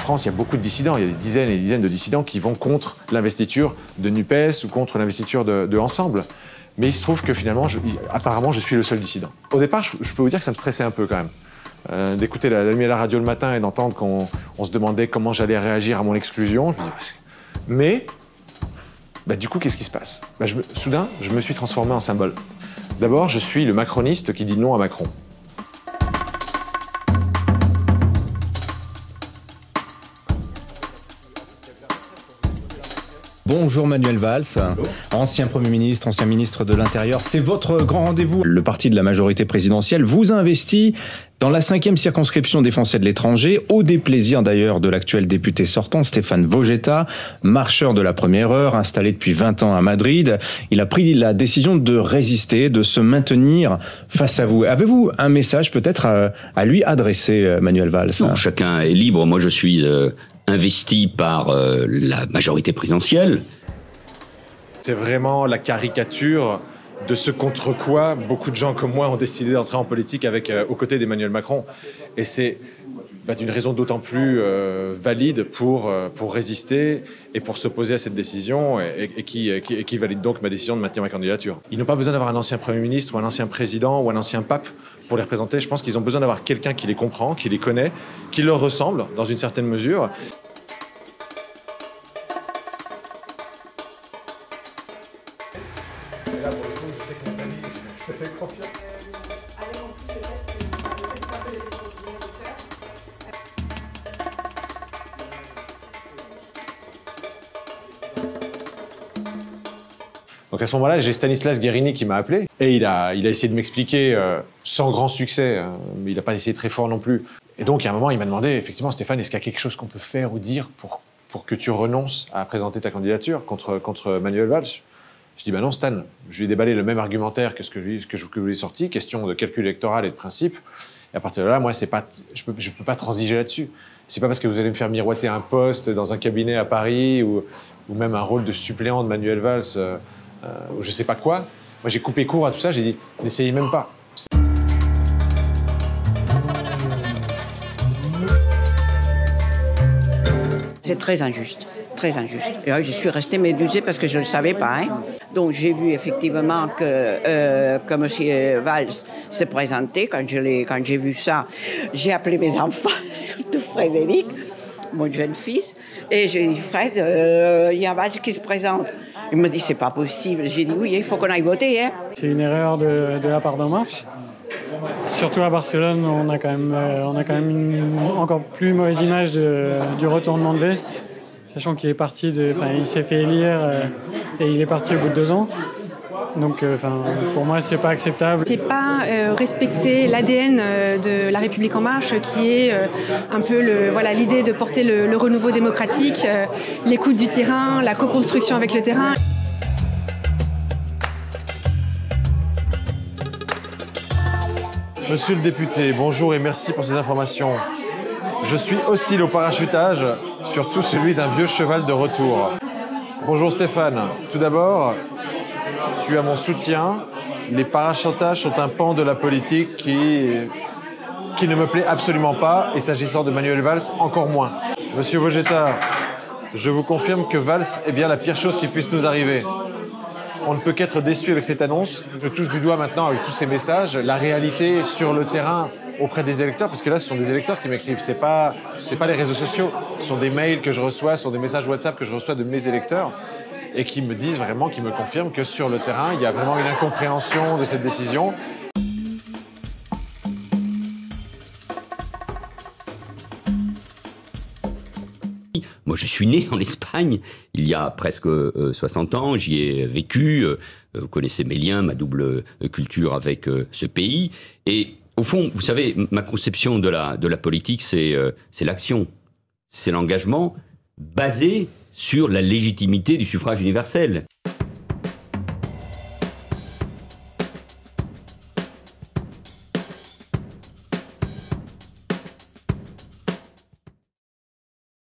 France, il y a beaucoup de dissidents. Il y a des dizaines et des dizaines de dissidents qui vont contre l'investiture de NUPES ou contre l'investiture de Ensemble. Mais il se trouve que finalement, apparemment, je suis le seul dissident. Au départ, je peux vous dire que ça me stressait un peu quand même. D'écouter d'allumer la radio le matin et d'entendre qu'on se demandait comment j'allais réagir à mon exclusion. Mais, du coup, qu'est-ce qui se passe? Soudain, je me suis transformé en symbole. D'abord, je suis le macroniste qui dit non à Macron. Bonjour Manuel Valls, ancien Premier ministre, ancien ministre de l'Intérieur. C'est votre grand rendez-vous. Le parti de la majorité présidentielle vous a investi dans la 5e circonscription des Français de l'étranger, au déplaisir d'ailleurs de l'actuel député sortant, Stéphane Vojetta, marcheur de la première heure, installé depuis 20 ans à Madrid. Il a pris la décision de résister, de se maintenir face à vous. Avez-vous un message peut-être à lui adresser, Manuel Valls? Non, chacun est libre. Moi, je suis investi par la majorité présidentielle. C'est vraiment la caricature de ce contre quoi beaucoup de gens comme moi ont décidé d'entrer en politique aux côtés d'Emmanuel Macron. Et c'est d'une raison d'autant plus valide pour résister et pour s'opposer à cette décision et qui valide donc ma décision de maintenir ma candidature. Ils n'ont pas besoin d'avoir un ancien Premier ministre ou un ancien président ou un ancien pape pour les représenter. Je pense qu'ils ont besoin d'avoir quelqu'un qui les comprend, qui les connaît, qui leur ressemble dans une certaine mesure. Donc à ce moment-là, j'ai Stanislas Guérini qui m'a appelé et il a essayé de m'expliquer sans grand succès, mais il n'a pas essayé très fort non plus. Et donc à un moment, il m'a demandé, effectivement, Stéphane, est-ce qu'il y a quelque chose qu'on peut faire ou dire pour que tu renonces à présenter ta candidature contre Manuel Valls? Je dis, non Stan, je lui ai déballé le même argumentaire que ce que je vous ai sorti, question de calcul électoral et de principe. Et à partir de là, moi, je peux pas transiger là-dessus. C'est pas parce que vous allez me faire miroiter un poste dans un cabinet à Paris ou même un rôle de suppléant de Manuel Valls ou je sais pas quoi. Moi, j'ai coupé court à tout ça, j'ai dit, n'essayez même pas. C'est très injuste, très injuste. Et là, je suis restée médusée parce que je ne le savais pas. Donc j'ai vu effectivement que M. Valls s'est présenté. Quand j'ai vu ça, j'ai appelé mes enfants, surtout Frédéric, mon jeune fils, et j'ai dit, Fred, il y a Valls qui se présente. Il me dit, c'est pas possible. J'ai dit, oui, il faut qu'on aille voter. C'est une erreur de la part d'En Marche. Surtout à Barcelone, on a quand même une encore plus mauvaise image du retournement de veste, sachant qu'il est parti il s'est fait élire et il est parti au bout de 2 ans. Donc, pour moi, c'est pas acceptable. C'est pas respecter l'ADN de La République En Marche, qui est un peu l'idée de porter le renouveau démocratique, l'écoute du terrain, la co-construction avec le terrain. Monsieur le député, bonjour et merci pour ces informations. Je suis hostile au parachutage, surtout celui d'un vieux cheval de retour. Bonjour Stéphane. Tout d'abord, tu as mon soutien. Les parachutages sont un pan de la politique qui ne me plaît absolument pas, et s'agissant de Manuel Valls, encore moins. Monsieur Vojetta, je vous confirme que Valls est bien la pire chose qui puisse nous arriver. On ne peut qu'être déçu avec cette annonce. Je touche du doigt maintenant avec tous ces messages la réalité sur le terrain auprès des électeurs, parce que là, ce sont des électeurs qui m'écrivent. C'est pas les réseaux sociaux. Ce sont des mails que je reçois, ce sont des messages WhatsApp que je reçois de mes électeurs et qui me disent vraiment, qui me confirment que sur le terrain, il y a vraiment une incompréhension de cette décision. Moi, je suis né en Espagne il y a presque 60 ans. J'y ai vécu. Vous connaissez mes liens, ma double culture avec ce pays. Et au fond, vous savez, ma conception de la politique, c'est l'action. C'est l'engagement basé sur la légitimité du suffrage universel.